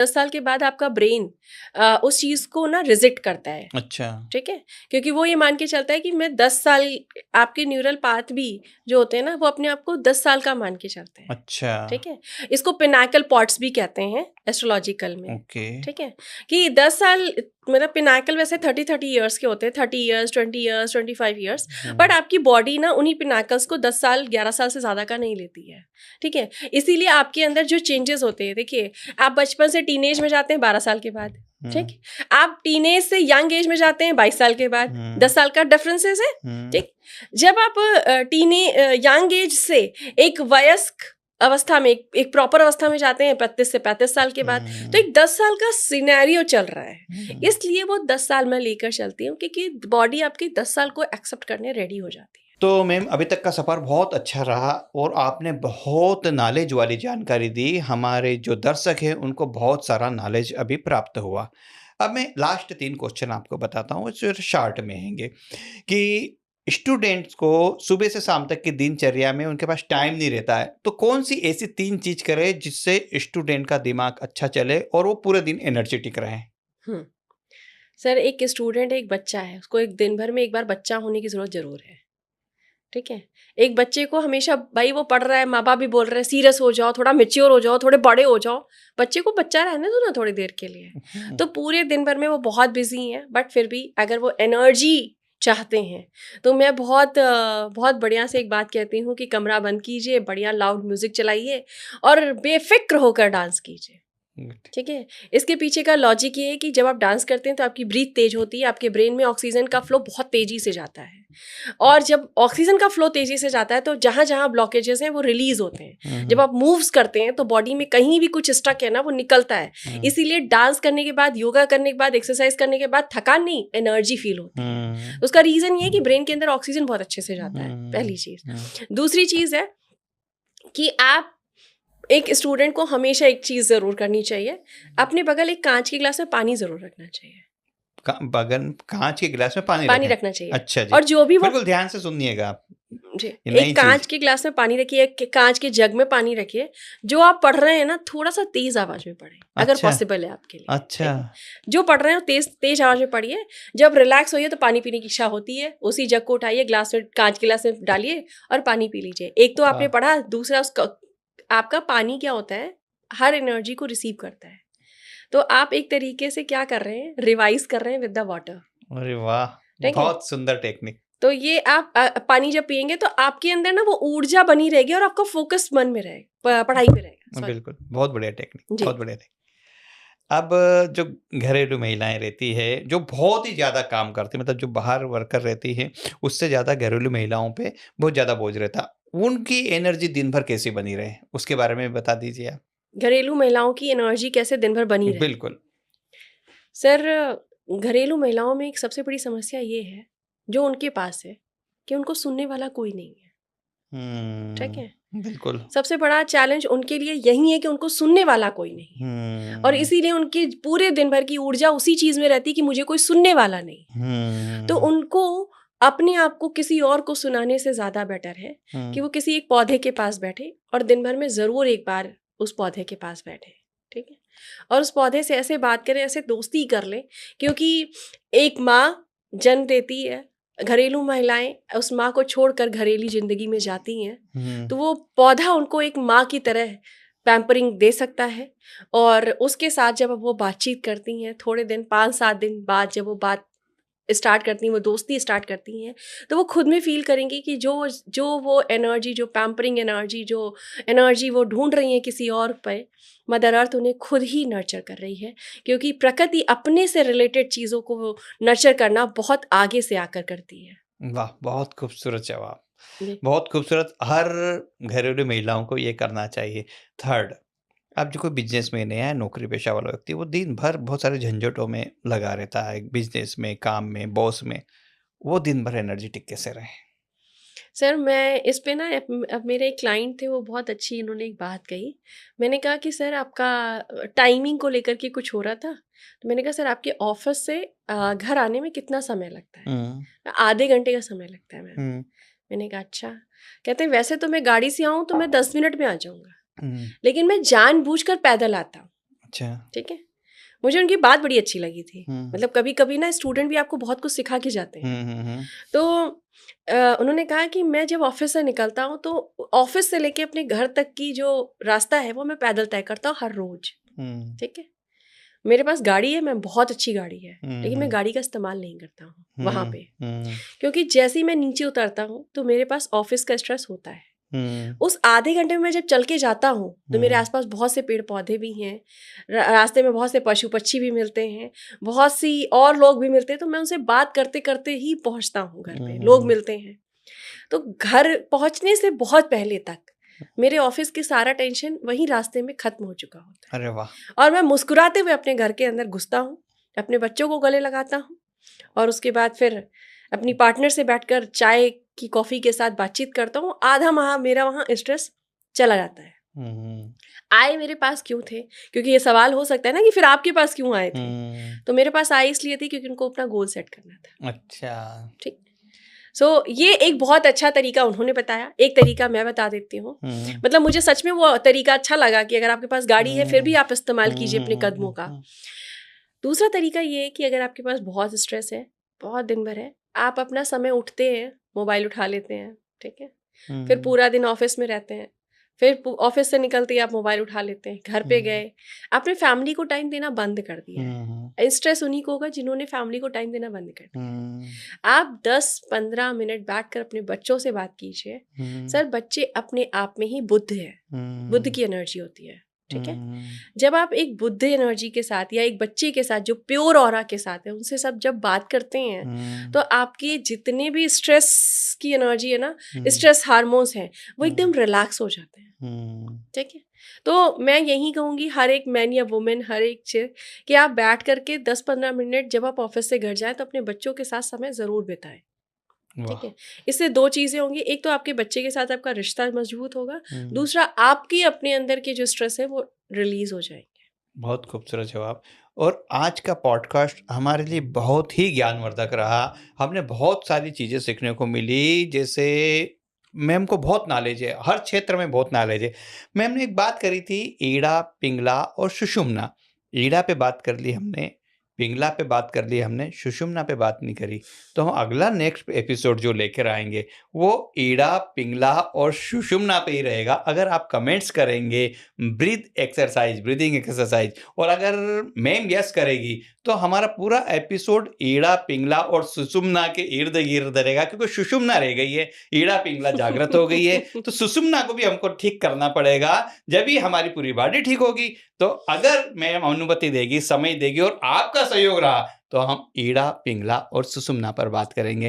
10 साल के बाद आपका ब्रेन उस चीज़ को ना रिजेक्ट करता है। अच्छा। ठीक है, क्योंकि वो ये मान के चलता है कि मैं 10 साल, आपके न्यूरल पाथ भी जो होते हैं ना वो अपने आप को 10 साल का मान के चलते हैं। अच्छा। ठीक है, इसको पिनाकल पॉट्स भी कहते हैं एस्ट्रोलॉजिकल में। ओके। ठीक है, कि 10 साल मतलब पिनाकल वैसे 30 ईयर्स के होते हैं, 30 ईयर्स, 20 ईयर्स, 25 ईयर्स, बट आपकी बॉडी ना उन्हीं पिनाकल्स को 10 साल 11 साल से ज़्यादा का नहीं लेती है। ठीक है, इसीलिए आपके अंदर जो चेंजेस होते हैं, देखिए आप बचपन से टीनेज में जाते हैं 12 साल के बाद। ठीक, आप टीनेज से यंग एज में जाते हैं 22 साल के बाद, 10 साल का डिफरेंसेस है। ठीक, जब आप यंग एज से एक वयस्क अवस्था में, एक प्रॉपर अवस्था में जाते हैं 35 से 35 साल के बाद, तो एक 10 साल का सिनेरियो चल रहा है। इसलिए वो 10 साल में लेकर चलती हूँ, क्योंकि बॉडी आपकी 10 साल को एक्सेप्ट करने रेडी हो जाती है। तो मैम अभी तक का सफ़र बहुत अच्छा रहा और आपने बहुत नॉलेज वाली जानकारी दी। हमारे जो दर्शक हैं उनको बहुत सारा नॉलेज अभी प्राप्त हुआ। अब मैं लास्ट 3 क्वेश्चन आपको बताता हूँ जो शॉर्ट में हैंगे कि स्टूडेंट्स को सुबह से शाम तक की दिनचर्या में उनके पास टाइम नहीं रहता है, तो कौन सी ऐसी 3 चीज़ करे जिससे स्टूडेंट का दिमाग अच्छा चले और वो पूरे दिन एनर्जेटिक रहें? सर, एक स्टूडेंट, एक बच्चा है, उसको एक दिन भर में एक बार बच्चा होने की ज़रूरत ज़रूर है। ठीक है, एक बच्चे को हमेशा, भाई वो पढ़ रहा है, माँ बाप भी बोल रहे हैं सीरियस हो जाओ, थोड़ा मैच्योर हो जाओ, थोड़े बड़े हो जाओ, बच्चे को बच्चा रहने दो ना थोड़ी देर के लिए। तो पूरे दिन भर में वो बहुत बिजी हैं, बट फिर भी अगर वो एनर्जी चाहते हैं तो मैं बहुत बढ़िया से एक बात कहती हूँ कि कमरा बंद कीजिए, बढ़िया लाउड म्यूजिक चलाइए और बेफिक्र होकर डांस कीजिए। ठीक है, इसके पीछे का लॉजिक ये है कि जब आप डांस करते हैं तो आपकी ब्रीथ तेज होती है, आपके ब्रेन में ऑक्सीजन का फ्लो बहुत तेजी से जाता है, और जब ऑक्सीजन का फ्लो तेजी से जाता है तो जहां जहां ब्लॉकेजेस हैं वो रिलीज होते हैं। जब आप मूव्स करते हैं तो बॉडी में कहीं भी कुछ स्टक है ना, वो निकलता है। इसीलिए डांस करने के बाद, योगा करने के बाद, एक्सरसाइज करने के बाद थकान नहीं, एनर्जी फील होती है। उसका रीजन ये है कि ब्रेन के अंदर ऑक्सीजन बहुत अच्छे से जाता है, पहली चीज। दूसरी चीज है कि आप, एक स्टूडेंट को हमेशा एक चीज जरूर करनी चाहिए, अपने बगल एक कांच के गिलास में पानी जरूर रखना चाहिए। बगल कांच के गिलास में पानी रखना चाहिए। अच्छा जी। और जो भी वो, बिल्कुल ध्यान से सुनिएगा आप। जी, ये नई एक कांच चीज। के गिलास में पानी रखिए, कांच के जग में पानी रखिए। जो आप पढ़ रहे हैं ना, थोड़ा सा तेज आवाज में पढ़ें अगर अच्छा। पॉसिबल है आपके लिए। अच्छा। जो पढ़ रहे हो तेज तेज आवाज में पढ़िए। जब रिलैक्स होइए तो पानी पीने की इच्छा होती है, उसी जग को उठाइए, ग्लास में, कांच के गिलास में डालिए और पानी पी लीजिए। एक तो आपने पढ़ा, दूसरा उसका, आपका पानी क्या होता है, हर एनर्जी को रिसीव करता है। तो आप एक तरीके से क्या कर रहे हैं, रिवाइज कर रहे हैं विद द वाटर। अरे वाह, बहुत सुंदर टेक्निक। तो ये आप पानी जब पियेंगे तो आपके अंदर ना वो ऊर्जा बनी रहेगी और आपका फोकस मन में रहेगा, पढ़ाई पे रहेगा। बिल्कुल, बहुत बढ़िया टेक्निक, जी। बहुत बढ़िया टेक्निक। अब जो घरेलू महिलाएं रहती है, जो बहुत ही ज़्यादा काम करती है, मतलब जो बाहर वर्कर रहती है, उससे ज़्यादा घरेलू महिलाओं पे बहुत ज़्यादा बोझ रहता है। उनकी एनर्जी दिन भर कैसे बनी रहे, उसके बारे में बता दीजिए आप। घरेलू महिलाओं की एनर्जी कैसे दिन भर बनी रहे? बिल्कुल। सर, घरेलू महिलाओं में एक सबसे बड़ी समस्या ये है जो उनके पास है, कि उनको सुनने वाला कोई नहीं है। ठीक है, बिल्कुल। सबसे बड़ा चैलेंज उनके लिए यही है कि उनको सुनने वाला कोई नहीं है, और इसीलिए उनकी पूरे दिन भर की ऊर्जा उसी चीज में रहती कि मुझे कोई सुनने वाला नहीं। तो उनको अपने आप को किसी और को सुनाने से ज्यादा बेटर है कि वो किसी एक पौधे के पास बैठे और दिन भर में जरूर एक बार उस पौधे के पास बैठे। ठीक है, और उस पौधे से ऐसे बात करें, ऐसे दोस्ती कर ले, क्योंकि एक माँ जन्म देती है, घरेलू महिलाएं उस माँ को छोड़कर घरेलू जिंदगी में जाती हैं, तो वो पौधा उनको एक माँ की तरह पैम्परिंग दे सकता है। और उसके साथ जब वो बातचीत करती हैं, थोड़े दिन, 5-7 दिन बाद जब वो बात स्टार्ट करती हैं, वो दोस्ती स्टार्ट करती हैं, तो वो खुद में फील करेंगी कि जो वो एनर्जी, जो पैम्परिंग एनर्जी, जो एनर्जी वो ढूंढ रही हैं किसी और पे, मदर अर्थ उन्हें खुद ही नर्चर कर रही है, क्योंकि प्रकृति अपने से रिलेटेड चीज़ों को नर्चर करना बहुत आगे से आकर करती है। वाह, बहुत खूबसूरत जवाब, बहुत खूबसूरत। हर घरेलू महिलाओं को ये करना चाहिए। थर्ड, अब जो कोई बिजनेसमैन है या नौकरी पेशा वाला व्यक्ति, वो दिन भर बहुत सारे झंझटों में लगा रहता है, बिजनेस में, काम में, बॉस में, वो दिन भर एनर्जेटिक कैसे रहे? सर, मैं इस पे ना, अब मेरे एक क्लाइंट थे, वो बहुत अच्छी, इन्होंने एक बात कही। मैंने कहा कि सर आपका टाइमिंग को लेकर के कुछ हो रहा था, तो मैंने कहा सर आपके ऑफिस से घर आने में कितना समय लगता है? आधे घंटे का समय लगता है मैम। मैंने कहा अच्छा। कहते हैं वैसे तो मैं गाड़ी से आऊँ तो मैं 10 मिनट में आ जाऊँगा, लेकिन मैं जानबूझकर पैदल आता हूँ। अच्छा। ठीक है? मुझे उनकी बात बड़ी अच्छी लगी थी। हुँ। मतलब कभी-कभी ना स्टूडेंट भी आपको बहुत कुछ सिखा के जाते हैं। हुँ। तो उन्होंने कहा कि मैं जब ऑफ़िस से निकलता हूँ तो ऑफ़िस से लेके अपने घर तक की जो रास्ता है वो मैं पैदल तय करता हूँ हर रोज़। हुँ। ठीक है? मेरे पास गाड़ी है, मैं बहुत अच्छी गाड़ी है, हुँ, लेकिन मैं हुँ। गाड़ी का इस्तेमाल नहीं करता हूँ वहाँ हुँ, पे। हुँ, क्योंकि जैसे ही मैं नीचे उतरता हूँ तो मेरे पास ऑफ़िस का स्ट्रेस होता है। हुँ, उस आधे घंटे में मैं जब चल के जाता हूँ तो मेरे हुँ, आसपास बहुत से पेड़ पौधे भी हैं, रास्ते में बहुत से पशु पक्षी भी मिलते हैं, बहुत सी और लोग भी मिलते हैं, तो मैं उनसे बात करते करते ही पहुँचता हूँ घर पे, लोग हुँ। मिलते हैं। तो घर पहुँचने से बहुत पहले तक मेरे ऑफिस की सारा टेंशन वहीं रास्ते में खत्म हो चुका होता अरे वाह! है और मैं मुस्कुराते हुए अपने घर के अंदर घुसता हूँ, अपने बच्चों को गले लगाता हूँ और उसके बाद फिर अपनी पार्टनर से बैठकर चाय की कॉफ़ी के साथ बातचीत करता हूँ। आधा माह मेरा वहाँ स्ट्रेस चला जाता है। हुँ, आए मेरे पास क्यों थे? क्योंकि ये सवाल हो सकता है ना कि फिर आपके पास क्यों आए थे? हुँ। तो मेरे पास आए इसलिए थे क्योंकि उनको अपना गोल सेट करना था। अच्छा। ठीक। सो ये एक बहुत अच्छा तरीका उन्होंने बताया, एक तरीका मैं बता देती हूँ। हुँ, मतलब मुझे सच में वो तरीका अच्छा लगा कि अगर आपके पास गाड़ी है फिर हुँ, भी आप इस्तेमाल हुँ, कीजिए अपने हुँ, कदमों हुँ, का। हुँ, दूसरा तरीका ये है कि अगर आपके पास बहुत स्ट्रेस है, बहुत दिन भर है, आप अपना समय उठते हैं, मोबाइल उठा लेते हैं, ठीक है? फिर हुँ, पूरा दिन ऑफिस में रहते हैं, फिर ऑफिस से निकलते ही आप मोबाइल उठा लेते हैं, घर पे हुँ, गए, आपने फैमिली को टाइम देना बंद कर दिया हुँ, हुँ, है। स्ट्रेस उन्हीं को होगा जिन्होंने फैमिली को टाइम देना बंद कर दिया है। हुँ, आप 10-15 मिनट बैठकर अपने बच्चों से बात कीजिए। हुँ, सर बच्चे अपने आप में ही बुद्ध है, बुद्ध हुँ, की एनर्जी होती है, ठीक है? हुँ, जब आप एक बुद्ध एनर्जी के साथ या एक बच्चे के साथ जो प्योर ऑरा के साथ है उनसे सब जब बात करते हैं हुँ, तो आपकी जितने भी स्ट्रेस की एनर्जी है ना, हुँ, स्ट्रेस हार्मोन्स हैं वो हुँ, एकदम रिलैक्स हो जाते हैं। हुँ। ठीक है? तो मैं यही कहूँगी हर एक मैन या वुमेन हर एक चिर कि आप बैठ करके 10-15 मिनट जब आप ऑफिस से घर जाएं तो अपने बच्चों के साथ समय ज़रूर बिताएं। ठीक वाह! है? इससे 2 चीज़ें होंगी, एक तो आपके बच्चे के साथ आपका रिश्ता मजबूत होगा, हुँ, दूसरा आपकी अपने अंदर के जो स्ट्रेस है वो रिलीज़ हो जाएँगे। बहुत खूबसूरत जवाब। और आज का पॉडकास्ट हमारे लिए बहुत ही ज्ञानवर्धक रहा। हमने बहुत सारी चीज़ें सीखने को मिली, जैसे मैम को बहुत नॉलेज है, हर क्षेत्र में बहुत नॉलेज है। मैम ने एक बात करी थी, ईड़ा, पिंगला और सुषुम्ना। ईड़ा पे बात कर ली हमने, पिंगला पे बात कर ली हमने, सुषुम्ना पे बात नहीं करी। तो हम अगला नेक्स्ट एपिसोड जो लेकर आएँगे, वो ईड़ा, पिंगला और सुषुम्ना पे ही रहेगा। अगर आप कमेंट्स करेंगे, ब्रीदिंग एक्सरसाइज, और अगर मैम यस करेगी तो हमारा पूरा एपिसोड ईड़ा, पिंगला और सुषुम्ना के इर्द-गिर्द रहेगा, क्योंकि सुषुम्ना रह गई है, ईड़ा, पिंगला जागृत हो गई है, तो सुषुम्ना को भी हमको ठीक करना पड़ेगा। जब भी हमारी पूरी बॉडी ठीक होगी, तो अगर मैम अनुमति देगी, समय देगी और आपका सहयोग रहा, तो हम ईड़ा, पिंगला और सुषुम्ना पर बात करेंगे।